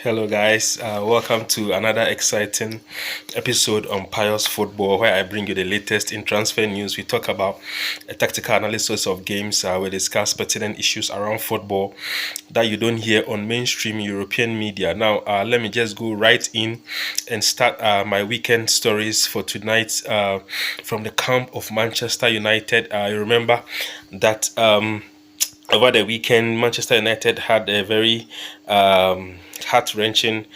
Hello, guys. Welcome to another exciting episode on Pious Football, where I bring you the latest in transfer news. We talk about a tactical analysis of games. We discuss pertinent issues around football that you don't hear on mainstream European media. Now, let me just go right in and start my weekend stories for tonight from the camp of Manchester United. You remember that. Over the weekend, Manchester United had a very heart-wrenching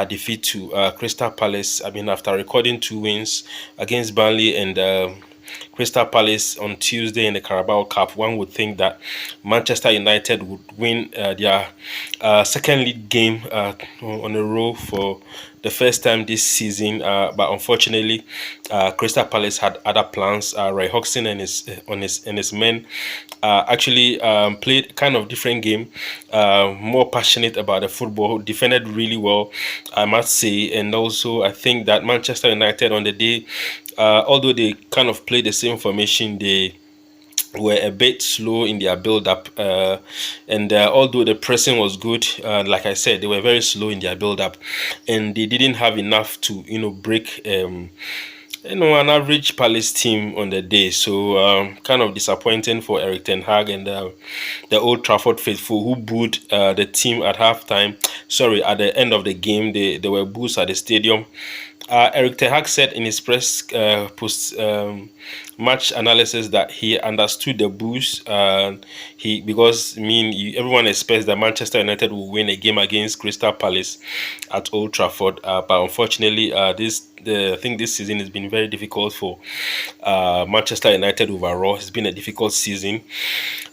defeat to Crystal Palace. I mean, after recording two wins against Burnley and Crystal Palace on Tuesday in the Carabao Cup, one would think that Manchester United would win their second league game on a row for the first time this season, but unfortunately, Crystal Palace had other plans. Roy Hodgson and his men actually played kind of different game, more passionate about the football, defended really well, I must say, and also I think that Manchester United on the day, although they kind of played the same formation, they were a bit slow in their build-up, and although the pressing was good, like I said, they were very slow in their build-up, and they didn't have enough to break an average Palace team on the day. So kind of disappointing for Eric Teng Hag and the Old Trafford faithful, who booed the team at halftime. Sorry, at the end of the game, there were boos at the stadium. Eric Teng Hag said in his press post match analysis that he understood the boos. Because everyone expects that Manchester United will win a game against Crystal Palace at Old Trafford, but unfortunately, I think this season has been very difficult for Manchester United overall. It's been a difficult season,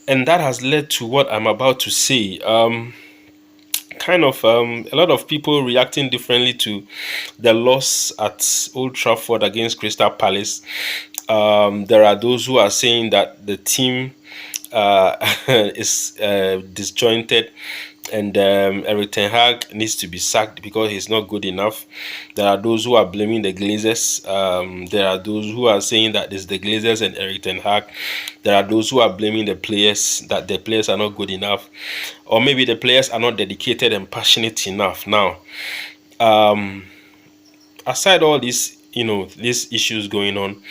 and that has led to what I'm about to say. A lot of people reacting differently to the loss at Old Trafford against Crystal Palace. There are those who are saying that the team is disjointed, and Eric Ten Hag needs to be sacked because he's not good enough. There are those who are blaming the Glazers. There are those who are saying that it's the Glazers and Eric Ten Hag. There are those who are blaming the players, that the players are not good enough, or maybe the players are not dedicated and passionate enough. Now, aside all these issues going on,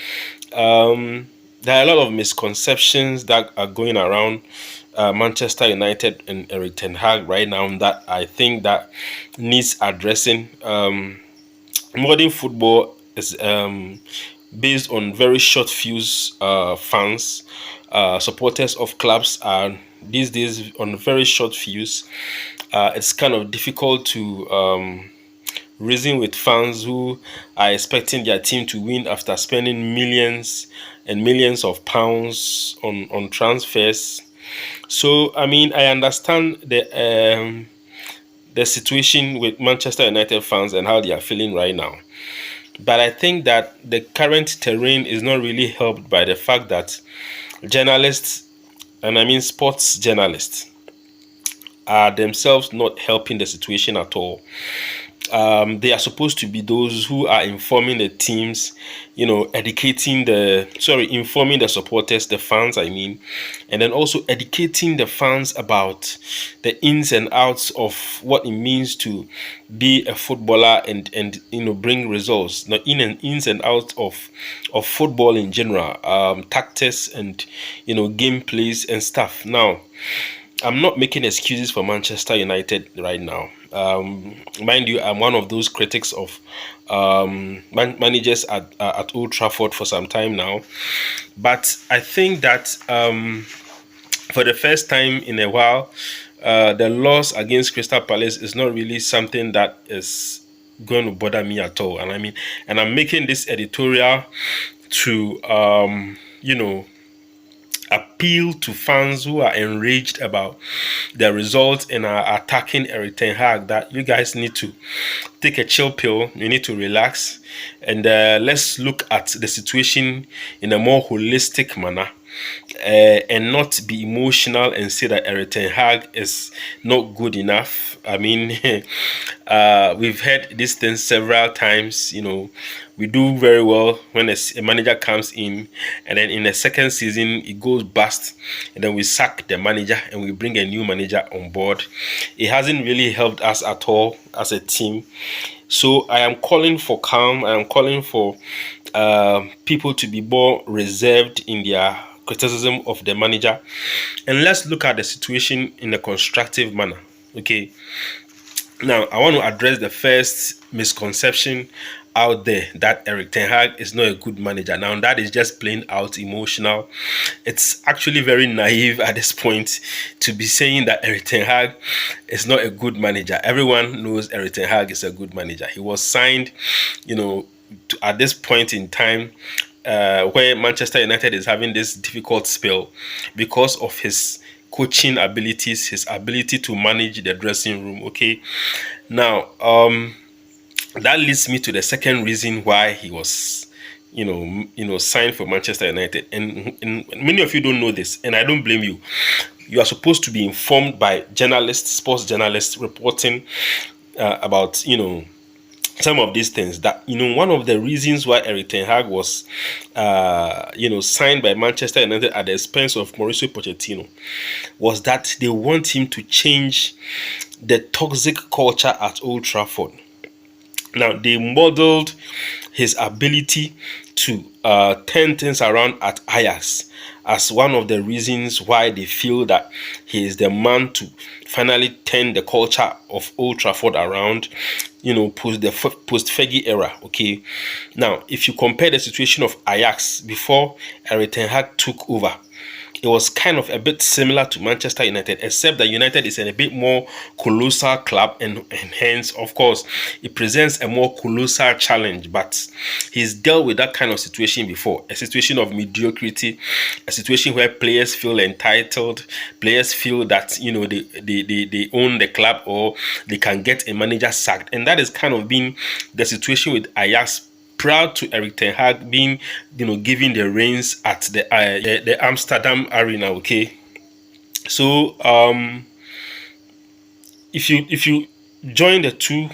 there are a lot of misconceptions that are going around Manchester United and Eric Ten Hag right now that I think that needs addressing. Modern football is based on very short fuse fans. Supporters of clubs are these days on very short fuse. It's kind of difficult to reason with fans who are expecting their team to win after spending millions and millions of pounds on transfers. So I mean, I understand the situation with Manchester United fans and how they are feeling right now. But I think that the current terrain is not really helped by the fact that journalists, and I mean sports journalists, are themselves not helping the situation at all. They are supposed to be those who are informing the teams, informing the supporters, the fans, I mean, and then also educating the fans about the ins and outs of what it means to be a footballer and bring results, ins and outs of football in general, tactics and game plays and stuff. Now, I'm not making excuses for Manchester United right now. Mind you, I'm one of those critics of managers at Old Trafford for some time now. But I think that for the first time in a while, the loss against Crystal Palace is not really something that is going to bother me at all. And I'm making this editorial to, appeal to fans who are enraged about the results and are attacking Eric Ten Hag, that you guys need to take a chill pill. You need to relax, and let's look at the situation in a more holistic manner. and not be emotional and say that Eric Teng Hag is not good enough. I mean, we've heard this thing several times. We do very well when a manager comes in, and then in the second season it goes bust, and then we sack the manager and we bring a new manager on board. It hasn't really helped us at all as a team. So I am calling for calm. I am calling for people to be more reserved in their criticism of the manager, and let's look at the situation in a constructive manner. Okay, now I want to address the first misconception out there, that Eric Ten Hag is not a good manager. Now that is just plain out emotional. It's actually very naive at this point to be saying that Eric Ten Hag is not a good manager. Everyone knows Eric Ten Hag is a good manager. He was signed, at this point in time, where Manchester United is having this difficult spell because of his coaching abilities, his ability to manage the dressing room. Okay, now that leads me to the second reason why he was, signed for Manchester United. And many of you don't know this, and I don't blame you. You are supposed to be informed by journalists, sports journalists, reporting about some of these things. That one of the reasons why Eric Ten Hag was signed by Manchester United at the expense of Mauricio Pochettino was that they want him to change the toxic culture at Old Trafford. Now, they modeled his ability to turn things around at Ajax as one of the reasons why they feel that he is the man to finally turn the culture of Old Trafford around, post Fergie era. Okay, now if you compare the situation of Ajax before Eric Ten Hag took over, it was kind of a bit similar to Manchester United, except that United is a bit more colossal club, and hence, of course, it presents a more colossal challenge. But he's dealt with that kind of situation before, a situation of mediocrity, a situation where players feel entitled, players feel that they own the club, or they can get a manager sacked, and that is kind of been the situation with Ajax proud to Eric Ten Hag being, giving the reins at the Amsterdam Arena. Okay, so if you join the two,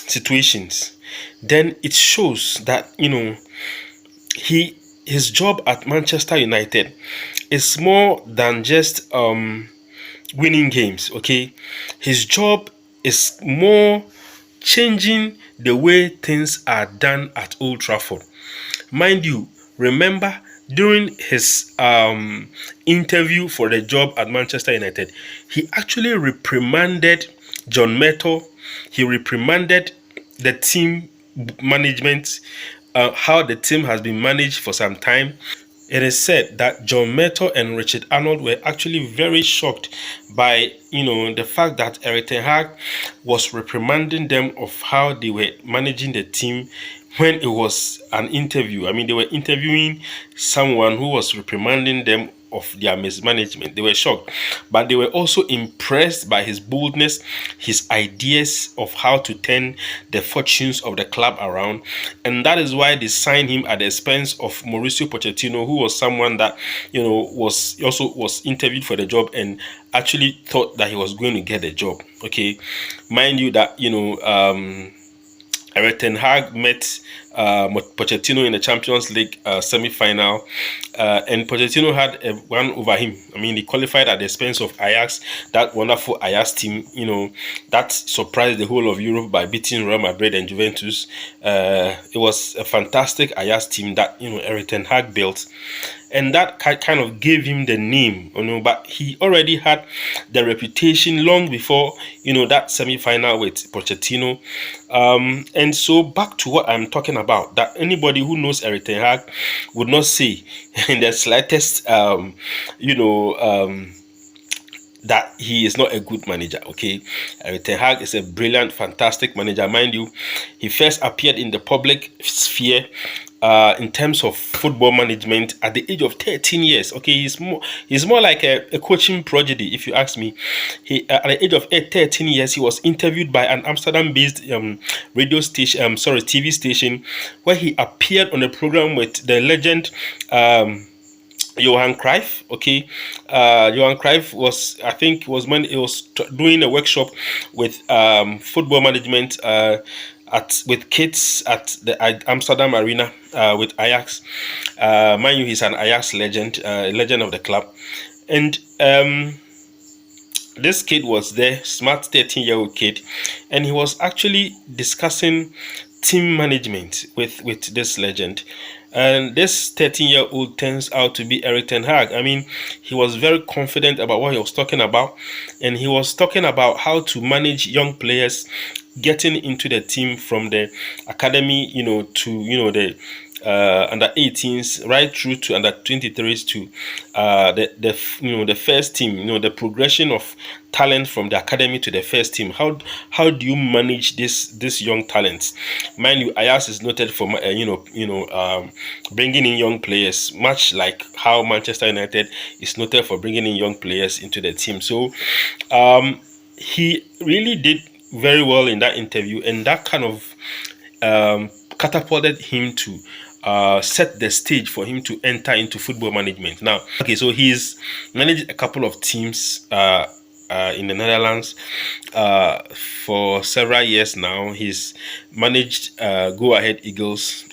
situations, then it shows that his job at Manchester United is more than just winning games. Okay, his job is more changing the way things are done at Old Trafford. Mind you, remember during his interview for the job at Manchester United, he actually reprimanded John Metto. He reprimanded the team management, how the team has been managed for some time. It is said that John Metto and Richard Arnold were actually very shocked by, the fact that Eric Ten Hag was reprimanding them of how they were managing the team when it was an interview. I mean, they were interviewing someone who was reprimanding them of their mismanagement. They were shocked, but they were also impressed by his boldness, his ideas of how to turn the fortunes of the club around, and that is why they signed him at the expense of Mauricio Pochettino, who was someone that was interviewed for the job and actually thought that he was going to get the job. Okay, mind you that Eric Ten Hag met Pochettino in the Champions League semi-final, and Pochettino had one over him. I mean, he qualified at the expense of Ajax, that wonderful Ajax team, that surprised the whole of Europe by beating Real Madrid and Juventus. It was a fantastic Ajax team that, Eric Ten Hag built. And that kind of gave him the name, but he already had the reputation long before, that semi-final with Pochettino. And so back to what I'm talking about, that anybody who knows Eric Ten Hag would not say in the slightest, that he is not a good manager. Okay, Eric Ten Hag is a brilliant, fantastic manager. Mind you, he first appeared in the public sphere in terms of football management at the age of 13 years. Okay, he's more like a coaching prodigy, if you ask me. He at the age of 13 years, he was interviewed by an Amsterdam-based TV station, where he appeared on a program with the legend Johan Cruyff. Okay, Johan Cruyff was, I think, was when he was doing a workshop with football management at with kids at the Amsterdam Arena with Ajax. Mind you, he's an Ajax legend, legend of the club, and this kid was there, smart 13-year-old kid, and he was actually discussing team management with this legend. And this 13-year-old turns out to be Eric Ten Hag. I mean, he was very confident about what he was talking about, and he was talking about how to manage young players getting into the team from the academy, to the under 18s right through to under 23s to the first team. The progression of talent from the academy to the first team. How do you manage this young talents? Mind you, Ajax is noted for bringing in young players, much like how Manchester United is noted for bringing in young players into the team. So he really did very well in that interview, and that kind of catapulted him to set the stage for him to enter into football management. Now, okay, so he's managed a couple of teams in the Netherlands for several years now. He's managed Go Ahead Eagles.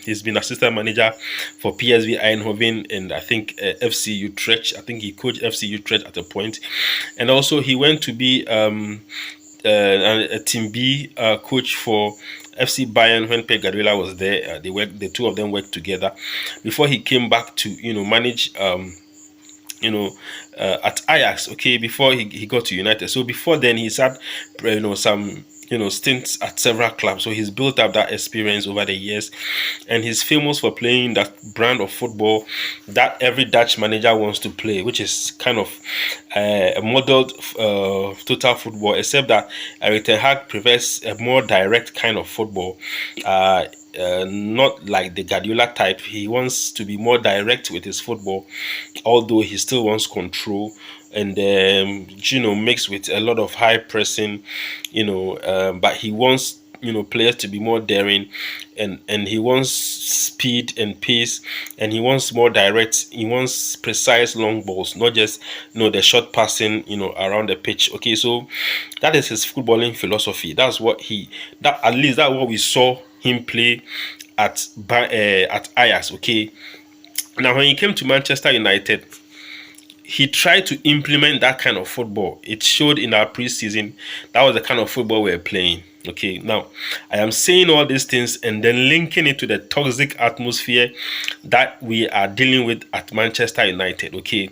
He's been assistant manager for PSV Eindhoven and I think FC Utrecht. I think he coached FC Utrecht at a point, and also he went to be a Team B coach for FC Bayern when Pep Guardiola was there. The two of them worked together before he came back to manage at Ajax. Okay, before he got to United. So before then he's had some stints at several clubs. So he's built up that experience over the years, and he's famous for playing that brand of football that every Dutch manager wants to play, which is kind of a modeled total football, except that Eric Teng Hag prefers a more direct kind of football. Not like the Guardiola type. He wants to be more direct with his football, although he still wants control and mixed with a lot of high pressing, but he wants players to be more daring, and he wants speed and pace, and he wants more direct. He wants precise long balls, not just the short passing around the pitch. Okay, so that is his footballing philosophy. That's what at least that's what we saw him play at Ajax. Okay, now when he came to Manchester United, he tried to implement that kind of football. It showed in our preseason. That was the kind of football we were playing. Okay, now I am saying all these things and then linking it to the toxic atmosphere that we are dealing with at Manchester United. Okay,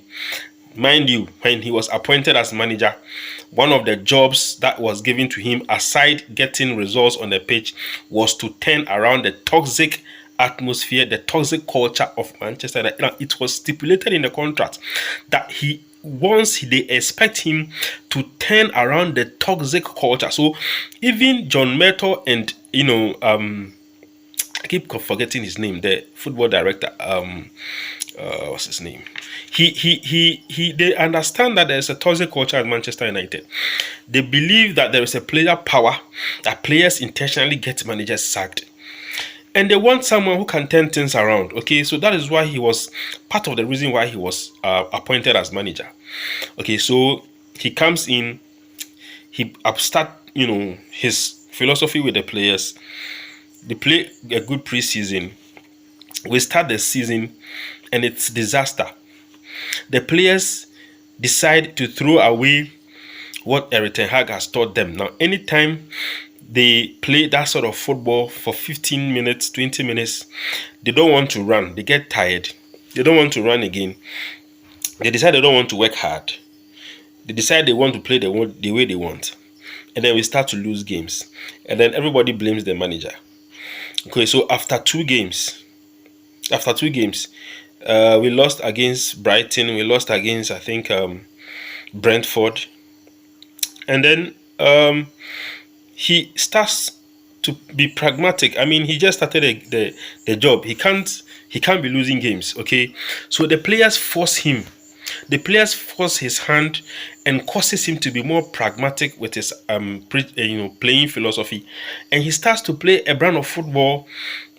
mind you, when he was appointed as manager, one of the jobs that was given to him, aside getting results on the pitch, was to turn around the toxic atmosphere, the toxic culture of Manchester United. Now, it was stipulated in the contract that they expect him to turn around the toxic culture. So even John Murtough and I keep forgetting his name, the football director, what's his name? They understand that there's a toxic culture at Manchester United. They believe that there is a player power, that players intentionally get managers sacked, and they want someone who can turn things around. Okay, so that is why he was part of the reason why he was appointed as manager. Okay, so he comes in, he start his philosophy with the players. They play a good preseason. We start the season and it's disaster. The players decide to throw away what Eric Teng Hag has taught them. Now, anytime they play that sort of football for 15 minutes, 20 minutes, they don't want to run. They get tired. They don't want to run again. They decide they don't want to work hard. They decide they want to play the way they want. And then we start to lose games. And then everybody blames the manager. Okay, so after two games, we lost against Brighton. We lost against, I think, Brentford. And then he starts to be pragmatic. I mean, he just started the job. He can't be losing games. Okay, so the players force him. The players force his hand and causes him to be more pragmatic with his playing philosophy, and he starts to play a brand of football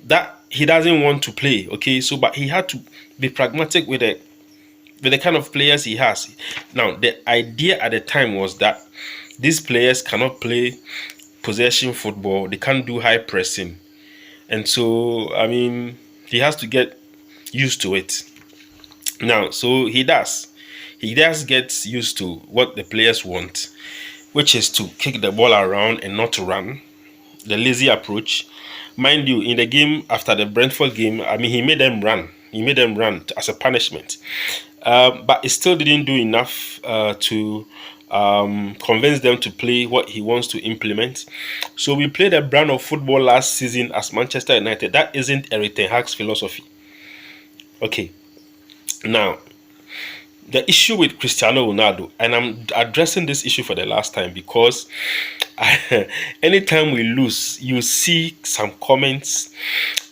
that he doesn't want to play. Okay, so but he had to be pragmatic with it. with the kind of players he has. Now, the idea at the time was that these players cannot play possession football, they can't do high pressing. And so, I mean, he has to get used to it. Now, so he does. He does get used to what the players want, which is to kick the ball around and not to run. The lazy approach. Mind you, in the game after the Brentford game, I mean, he made them run. He made them run as a punishment. But it still didn't do enough to convince them to play what he wants to implement. So we played a brand of football last season as Manchester United. That isn't Eric Teng Hag's philosophy. Okay, now the issue with Cristiano Ronaldo, and I'm addressing this issue for the last time because anytime we lose, you see some comments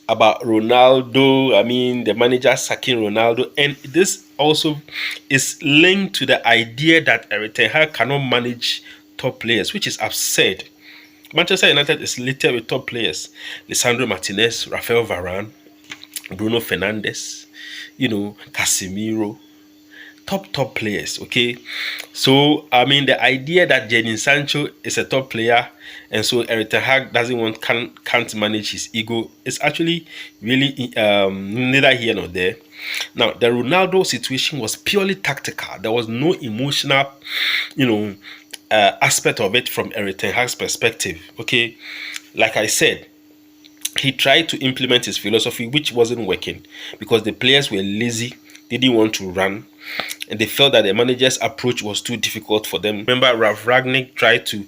about Ronaldo. I mean, the manager sacking Ronaldo, and this also is linked to the idea that Eric Ten Hag cannot manage top players, which is absurd. Manchester United is littered with top players: Lisandro Martinez, Rafael Varane, Bruno Fernandes, Casemiro. Top players. Okay, so I mean, the idea that Gea Sancho is a top player and so Eric Teng Hag doesn't want can't manage his ego is actually really neither here nor there. Now, the Ronaldo situation was purely tactical. There was no emotional, aspect of it from Eric Teng Hag's perspective. Okay, like I said, he tried to implement his philosophy, which wasn't working because the players were lazy. They didn't want to run, and they felt that the manager's approach was too difficult for them. Remember, Ralf Ragnick tried to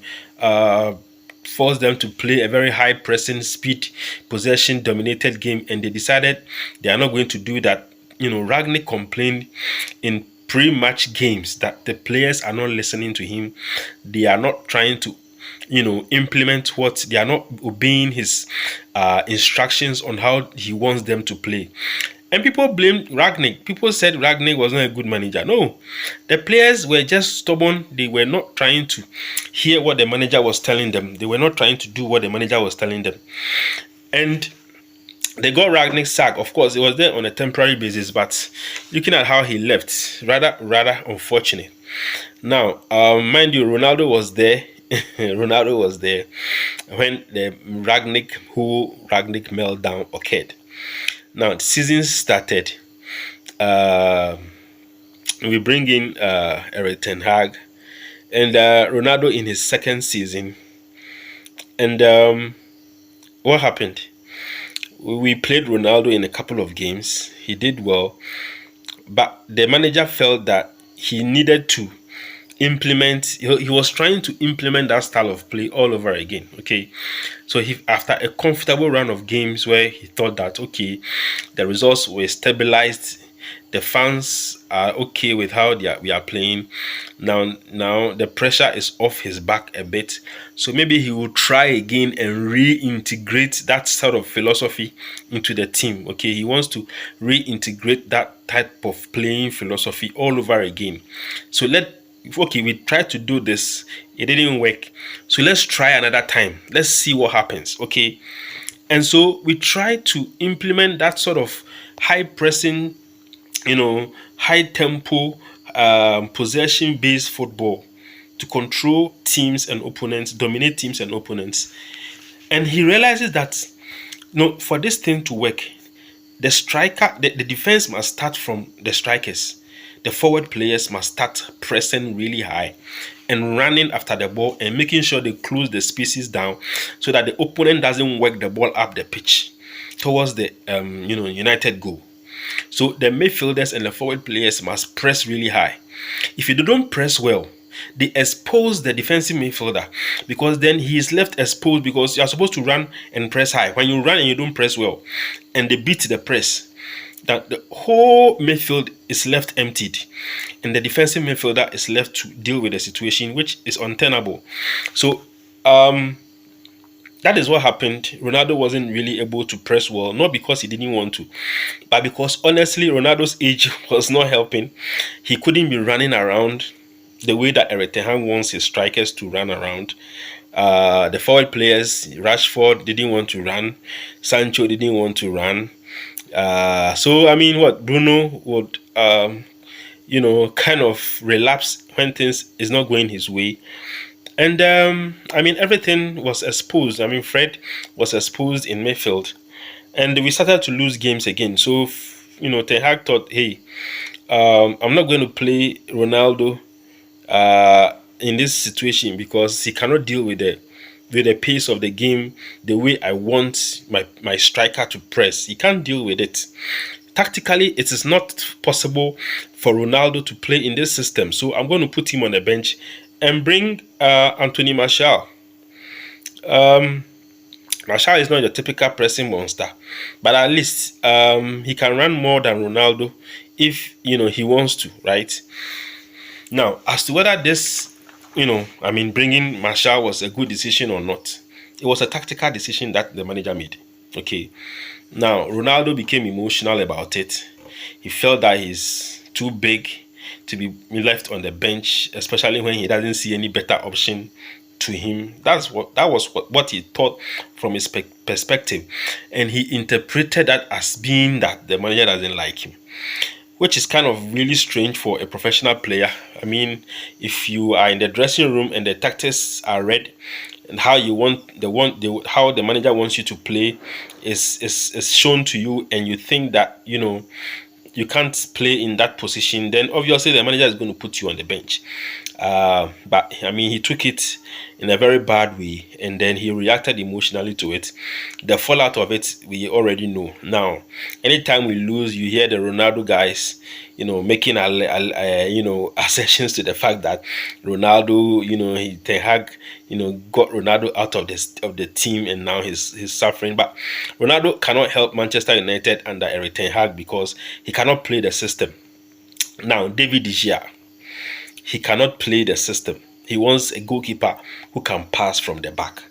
force them to play a very high pressing, speed, possession dominated game, and they decided they are not going to do that. Ragnick complained in pre-match games that the players are not listening to him. They are not trying to implement what they are not obeying his instructions on how he wants them to play. And people blamed Ragnick. People said Ragnick was not a good manager. No, the players were just stubborn. They were not trying to hear what the manager was telling them. They were not trying to do what the manager was telling them. And they got Ragnick sacked. Of course, it was there on a temporary basis, but looking at how he left, rather unfortunate. Now, mind you, Ronaldo was there. Ronaldo was there when the Ragnick meltdown occurred. Now, the season started. We bring in Eric Ten Hag and Ronaldo in his second season. And what happened? We played Ronaldo in a couple of games. He did well. But the manager felt that he needed to he was trying to implement that style of play all over again. Okay, so after a comfortable run of games where he thought that okay, the results were stabilized, the fans are okay with how we are playing now the pressure is off his back a bit, so maybe he will try again and reintegrate that sort of philosophy into the team. Okay, he wants to reintegrate that type of playing philosophy all over again. So we tried to do this, it didn't work, so let's try another time, let's see what happens. Okay, and so we tried to implement that sort of high pressing, high tempo, possession based football to control teams and opponents, dominate teams and opponents. And he realizes that for this thing to work, the defense must start from the strikers. The forward players must start pressing really high and running after the ball and making sure they close the spaces down so that the opponent doesn't work the ball up the pitch towards the United goal. So the midfielders and the forward players must press really high. If you don't press well, they expose the defensive midfielder because then he is left exposed because you are supposed to run and press high. When you run and you don't press well and they beat the press, that the whole midfield is left emptied and the defensive midfielder is left to deal with the situation, which is untenable. So that is what happened. Ronaldo wasn't really able to press well, not because he didn't want to, but because honestly Ronaldo's age was not helping. He couldn't be running around the way that Eric Ten Hag wants his strikers to run around. The forward players, Rashford didn't want to run, Sancho didn't want to run. So I mean, Bruno would kind of relapse when things is not going his way. And everything was exposed. Fred was exposed in midfield, and we started to lose games again. So, Ten Hag thought, hey, I'm not going to play Ronaldo in this situation because he cannot deal with the pace of the game the way I want my striker to press. He can't deal with it. Tactically, it is not possible for Ronaldo to play in this system. So I'm going to put him on the bench and bring Anthony Martial. Martial is not your typical pressing monster, but at least he can run more than Ronaldo if he wants to, right? Now, as to whether this, bringing Martial was a good decision or not, it was a tactical decision that the manager made. Okay. Now, Ronaldo became emotional about it. He felt that he's too big to be left on the bench, especially when he doesn't see any better option to him. That was what he thought from his perspective, and he interpreted that as being that the manager doesn't like him, which is kind of really strange for a professional player. If you are in the dressing room and the tactics are read, and how you want how the manager wants you to play is shown to you, and you think that you can't play in that position, then obviously the manager is going to put you on the bench. But he took it in a very bad way, and then he reacted emotionally to it. The fallout of it, we already know. Now, anytime we lose, you hear the Ronaldo guys, making assertions to the fact that Ronaldo, Ten Hag, got Ronaldo out of the team, and now he's suffering. But Ronaldo cannot help Manchester United under Eric Teng Hag because he cannot play the system. Now, David De Gea, he cannot play the system. He wants a goalkeeper who can pass from the back.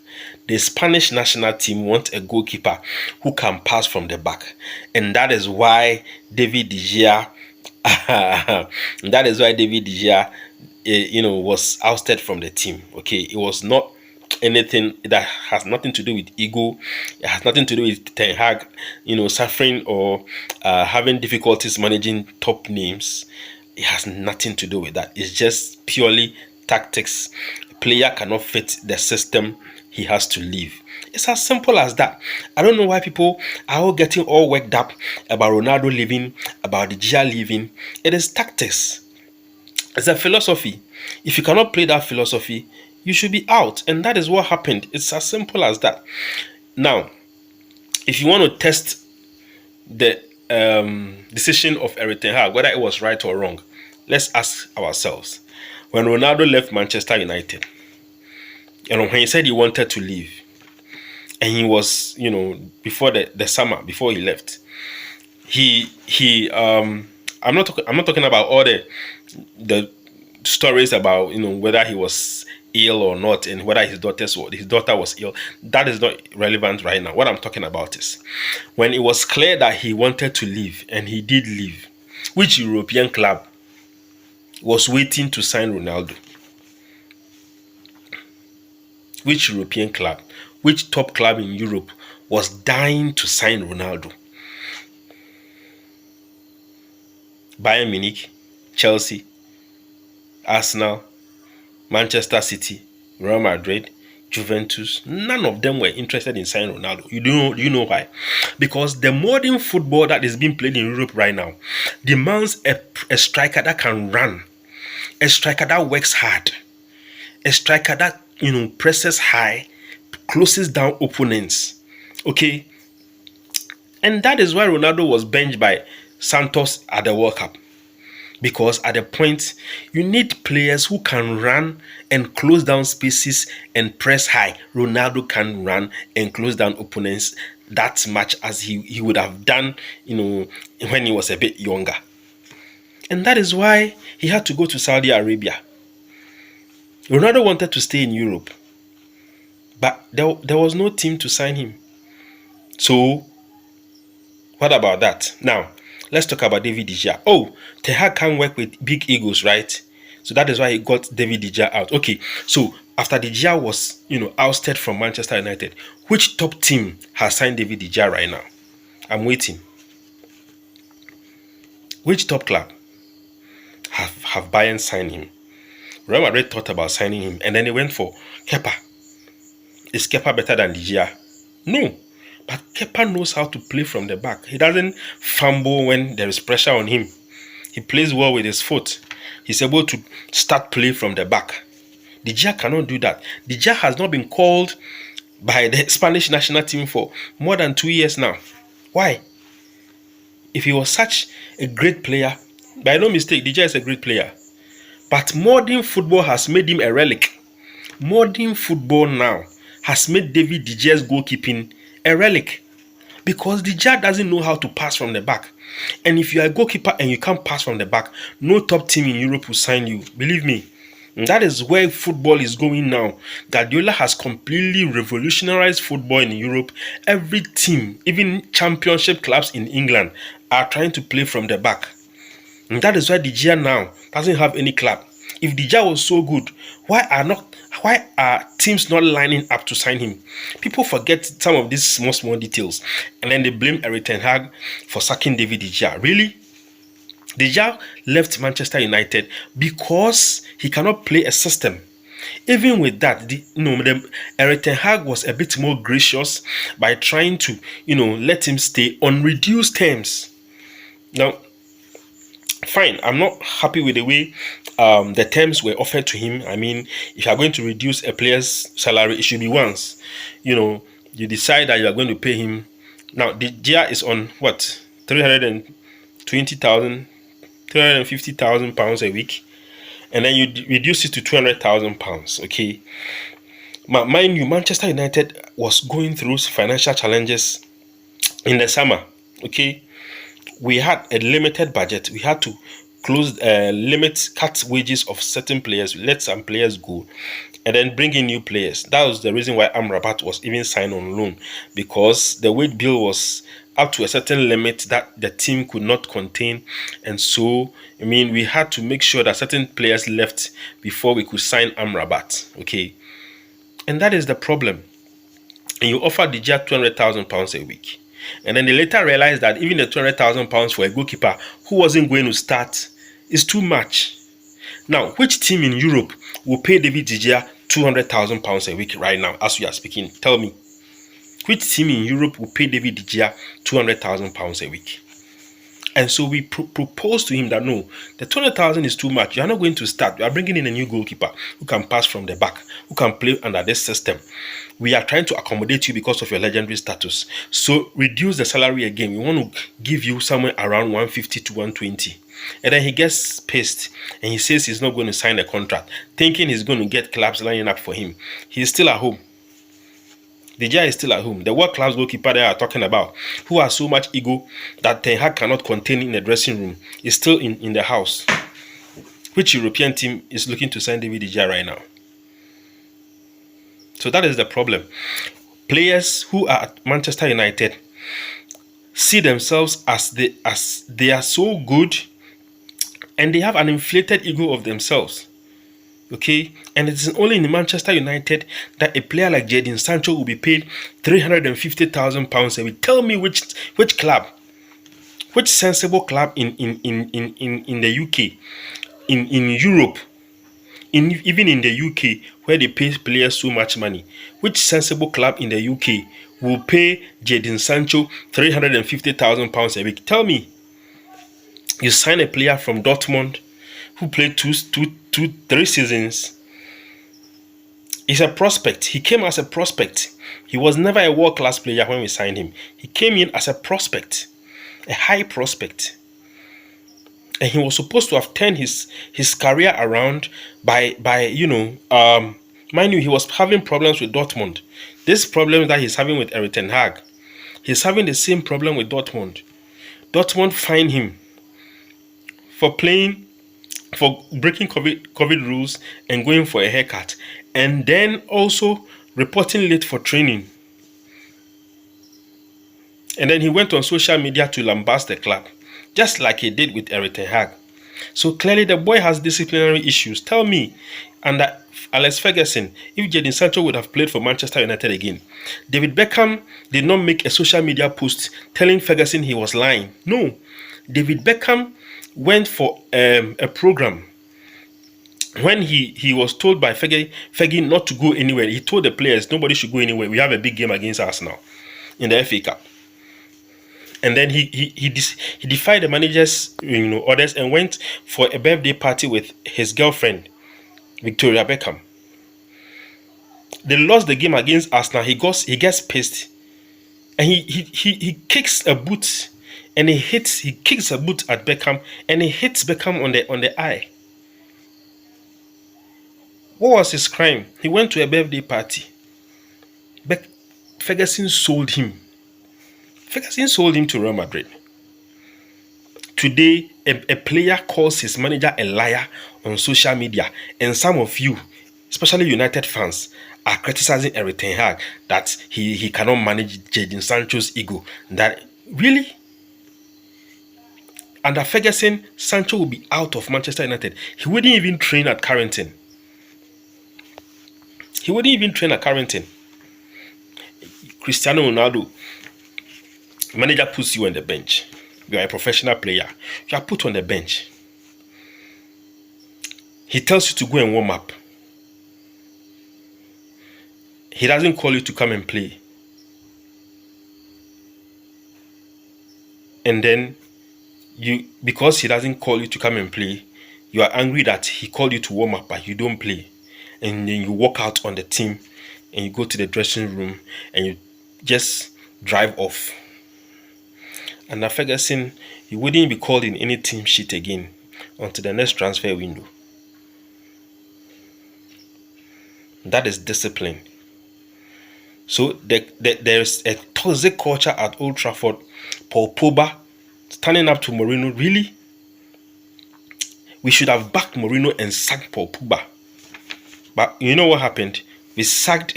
The Spanish national team wants a goalkeeper who can pass from the back. And that is why David De Gea was ousted from the team. Okay, it was not anything that has nothing to do with ego. It has nothing to do with Ten Hag, suffering or having difficulties managing top names. It has nothing to do with that. It's just purely tactics. A player cannot fit the system, he has to leave. It's as simple as that. I don't know why people are all getting all worked up about Ronaldo leaving, about the Gea leaving. It is tactics. It's a philosophy. If you cannot play that philosophy, you should be out. And that is what happened. It's as simple as that. Now, if you want to test the decision of Eric Ten Hag, whether it was right or wrong, let's ask ourselves. When Ronaldo left Manchester United, when he said he wanted to leave, and he was, before the summer, before he left, I'm not talking about all the stories about whether he was ill or not, and whether his daughter was ill. That is not relevant right now. What I'm talking about is when it was clear that he wanted to leave, and he did leave, which European club was waiting to sign Ronaldo? Which European club, which top club in Europe was dying to sign Ronaldo? Bayern Munich, Chelsea, Arsenal, Manchester City, Real Madrid, Juventus. None of them were interested in signing Ronaldo. You know why? Because the modern football that is being played in Europe right now demands a striker that can run, a striker that works hard, a striker that presses high, closes down opponents. Okay, and that is why Ronaldo was benched by Santos at the World Cup. Because at the point, you need players who can run and close down spaces and press high. Ronaldo can run and close down opponents that much as he would have done, when he was a bit younger. And that is why he had to go to Saudi Arabia. Ronaldo wanted to stay in Europe, but there was no team to sign him. So, what about that? Now, let's talk about David De Gea. Oh, Ten Hag can't work with big egos, right? So that is why he got David De Gea out. Okay, so after De Gea was, ousted from Manchester United, which top team has signed David De Gea right now? I'm waiting. Which top club have Bayern signed him. Real Madrid thought about signing him, and then they went for Kepa. Is Kepa better than Gea? No. But Kepa knows how to play from the back. He doesn't fumble when there is pressure on him. He plays well with his foot. He's able to start play from the back. Gea cannot do that. Gea has not been called by the Spanish national team for more than 2 years now. Why? If he was such a great player, by no mistake, Gea is a great player. But modern football has made him a relic. Modern football now has made David De Gea's goalkeeping a relic. Because Gea doesn't know how to pass from the back. And if you are a goalkeeper and you can't pass from the back, no top team in Europe will sign you. Believe me. And that is where football is going now. Guardiola has completely revolutionized football in Europe. Every team, even championship clubs in England, are trying to play from the back. And that is why De Gea now doesn't have any club. If De Gea was so good, why are teams not lining up to sign him? People forget some of these small details, and then they blame Eric Teng Hag for sacking David De Gea. Really? De Gea left Manchester United because he cannot play a system. Even with that, Eric Ten Hag was a bit more gracious by trying to, let him stay on reduced terms. Now, fine, I'm not happy with the way the terms were offered to him. I mean, if you are going to reduce a player's salary, it should be once. You decide that you are going to pay him. Now, De Gea is on what? 320,000, 350,000 pounds a week, and then you reduce it to 200,000 pounds. Okay, mind you, Manchester United was going through financial challenges in the summer. Okay, we had a limited budget. We had to cut wages of certain players, let some players go, and then bring in new players. That was the reason why Amrabat was even signed on loan, because the wage bill was up to a certain limit that the team could not contain. And so, we had to make sure that certain players left before we could sign Amrabat. Okay. And that is the problem. And you offer De Gea 200,000 pounds a week. And then they later realized that even the 200,000 pounds for a goalkeeper who wasn't going to start is too much. Now, which team in Europe will pay David De Gea 200,000 pounds a week right now as we are speaking? Tell me. Which team in Europe will pay David De Gea 200,000 pounds a week? And so we proposed to him that no, the 200,000 is too much. You are not going to start. You are bringing in a new goalkeeper who can pass from the back, who can play under this system. We are trying to accommodate you because of your legendary status. So reduce the salary again. We want to give you somewhere around 150 to 120. And then he gets pissed and he says he's not going to sign a contract, thinking he's going to get clubs lining up for him. He's still at home. De Gea is still at home. The world-class goalkeeper they are talking about, who has so much ego that Ten Hag cannot contain in the dressing room, is still in the house. Which European team is looking to sign David De Gea right now? So that is the problem. Players who are at Manchester United see themselves as they are so good, and they have an inflated ego of themselves. Okay, and it is only in Manchester United that a player like Gea Sancho will be paid 350,000 pounds a week. Tell me which club, which sensible club in the UK, in Europe, even in the UK where they pay players so much money, which sensible club in the UK will pay Gea Sancho 350,000 pounds a week? Tell me. You sign a player from Dortmund who played 3 seasons. He's a prospect. He came as a prospect. He was never a world-class player when we signed him. He came in as a prospect, a high prospect. And he was supposed to have turned his career around by mind you, he was having problems with Dortmund. This problem that he's having with Eric Teng Hag, he's having the same problem with Dortmund. Dortmund fined him for breaking COVID rules and going for a haircut, and then also reporting late for training. And then he went on social media to lambast the club, just like he did with Eric Teng Hag. So clearly the boy has disciplinary issues. Tell me, under Alex Ferguson, if Jadon Sancho would have played for Manchester United again, David Beckham did not make a social media post telling Ferguson he was lying. No, David Beckham went for a program When he was told by Fergie not to go anywhere, he told the players nobody should go anywhere. We have a big game against Arsenal in the FA Cup. And then he defied the manager's orders and went for a birthday party with his girlfriend Victoria Beckham. They lost the game against Arsenal. He gets pissed, and he kicks a boot, and he kicks a boot at Beckham, and he hits Beckham on the eye. What was his crime? He went to a birthday party. Ferguson sold him. Ferguson sold him to Real Madrid. Today, a player calls his manager a liar on social media, and some of you, especially United fans, are criticizing Eric Teng Hag that he cannot manage Jadon Sancho's ego. That really, under Ferguson, Sancho will be out of Manchester United. He wouldn't even train at Carrington. Cristiano Ronaldo, manager puts you on the bench. You are a professional player. You are put on the bench. He tells you to go and warm up. He doesn't call you to come and play. And then because he doesn't call you to come and play, you are angry that he called you to warm up but you don't play. And then you walk out on the team and you go to the dressing room and you just drive off. Under Ferguson, he wouldn't be called in any team sheet again until the next transfer window. That is discipline. So there's a toxic culture at Old Trafford. Paul Pogba standing up to Mourinho. Really? We should have backed Mourinho and sacked Paul Pogba. But you know what happened? We sacked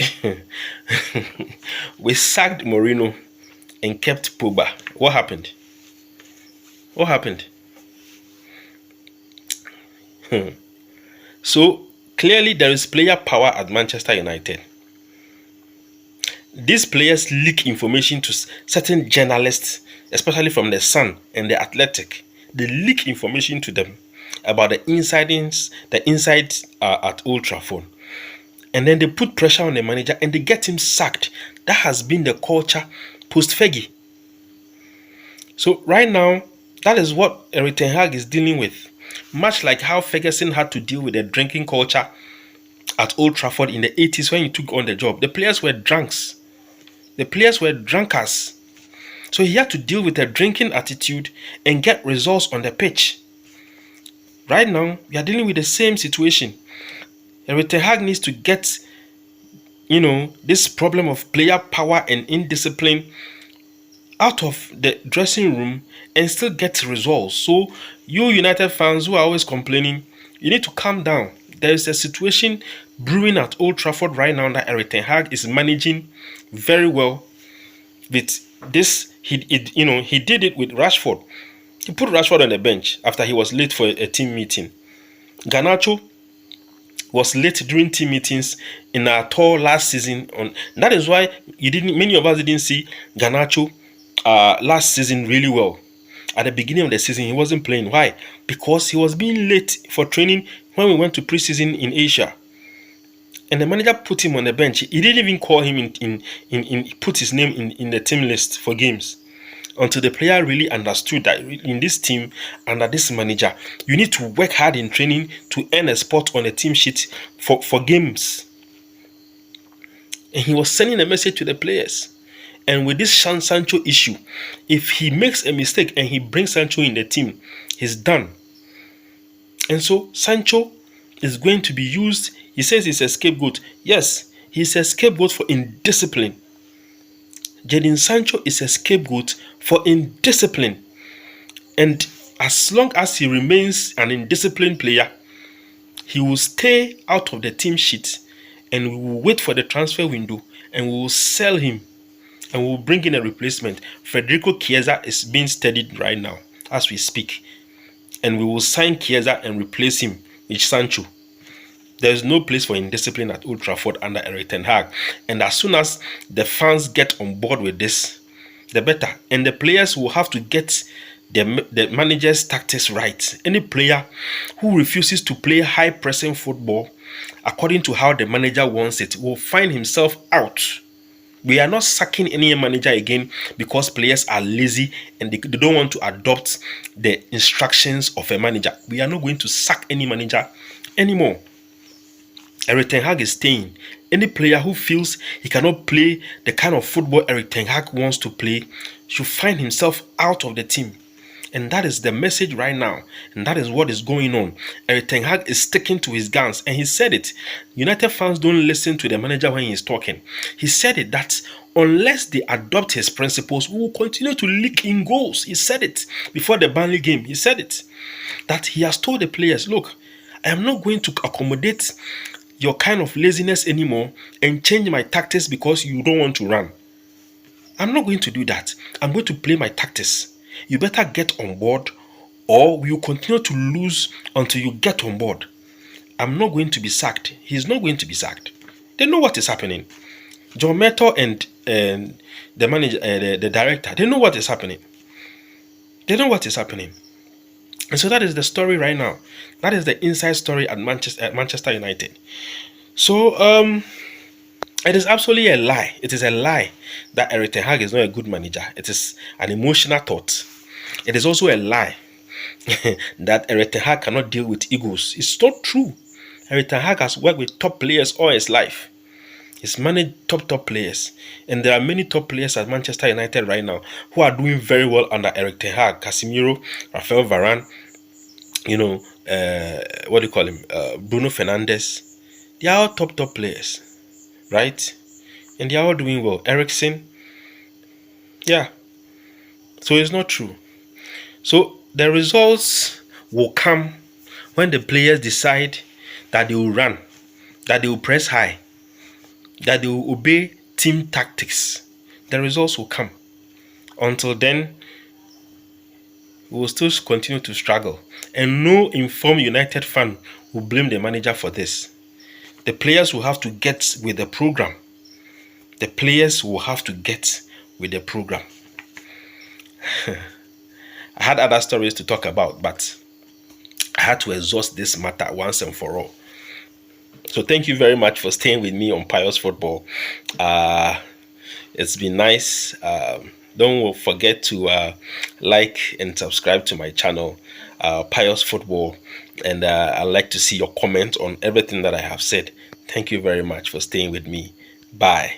Mourinho and kept Pogba. What happened? So clearly there is player power at Manchester United. These players leak information to certain journalists, especially from the Sun and the Athletic. They leak information to them about the insides at Old Trafford. And then they put pressure on the manager and they get him sacked. That has been the culture post-Fergie. So right now, that is what Eric Teng Hag is dealing with. Much like how Ferguson had to deal with the drinking culture at Old Trafford in the 80s when he took on the job. The players were drunks. The players were drunkards. So he had to deal with a drinking attitude and get results on the pitch. Right now, we are dealing with the same situation. Eric Teng Hag needs to get, this problem of player power and indiscipline out of the dressing room and still get results. So you United fans who are always complaining, you need to calm down. There is a situation brewing at Old Trafford right now that Eric Teng Hag is managing very well. With this, he did it with Rashford. He put Rashford on the bench after he was late for a team meeting. Garnacho was late during team meetings in our tour last season. That is why many of us didn't see Garnacho last season really well. At the beginning of the season, he wasn't playing. Why? Because he was being late for training when we went to preseason in Asia. And the manager put him on the bench. He didn't even call him put his name in the team list for games. Until the player really understood that in this team, under this manager, you need to work hard in training to earn a spot on the team sheet for games. And he was sending a message to the players. And with this Sancho issue, if he makes a mistake and he brings Sancho in the team, he's done. And so Sancho is going to be used. He says he's a scapegoat. Yes, he's a scapegoat for indiscipline. Jadon Sancho is a scapegoat for indiscipline. And as long as he remains an indisciplined player, he will stay out of the team sheet and we will wait for the transfer window and we will sell him and we will bring in a replacement. Federico Chiesa is being studied right now as we speak. And we will sign Chiesa and replace him with Sancho. There is no place for indiscipline at Old Trafford under Eric Teng Hag. And as soon as the fans get on board with this, the better. And the players will have to get the manager's tactics right. Any player who refuses to play high pressing football according to how the manager wants it will find himself out. We are not sacking any manager again because players are lazy and they don't want to adopt the instructions of a manager. We are not going to sack any manager anymore. Eric Teng Hag is staying. Any player who feels he cannot play the kind of football Eric Teng Hag wants to play should find himself out of the team. And that is the message right now. And that is what is going on. Eric Teng Hag is sticking to his guns. And he said it. United fans don't listen to the manager when he's talking. He said it that unless they adopt his principles, we will continue to leak in goals. He said it before the Burnley game. He said it. That he has told the players, look, I am not going to accommodate your kind of laziness anymore and change my tactics because you don't want to run. I'm not going to do that. I'm going to play my tactics. You better get on board or we will continue to lose until you get on board. I'm not going to be sacked. He's not going to be sacked. They know what is happening. John Meto and the manager, the director, they know what is happening. They know what is happening. And so that is the story right now. That is the inside story at Manchester United. So it is absolutely a lie. It is a lie that Eric Ten Hag is not a good manager. It is an emotional thought. It is also a lie that Eric Ten Hag cannot deal with egos. It's not true. Eric Ten Hag has worked with top players all his life. He's managed top players. And there are many top players at Manchester United right now who are doing very well under Eric Ten Hag. Casemiro, Rafael Varane, what do you call him? Bruno Fernandes. They are all top players. Right? And they are all doing well. Eriksen. Yeah. So it's not true. So the results will come when the players decide that they will run, that they will press high, that they will obey team tactics. The results will come. Until then, we will still continue to struggle. And no informed United fan will blame the manager for this. The players will have to get with the program. The players will have to get with the program. I had other stories to talk about, but I had to exhaust this matter once and for all. So thank you very much for staying with me on Pious Football. It's been nice. Don't forget to like and subscribe to my channel, Pious Football. And I'd like to see your comment on everything that I have said. Thank you very much for staying with me. Bye.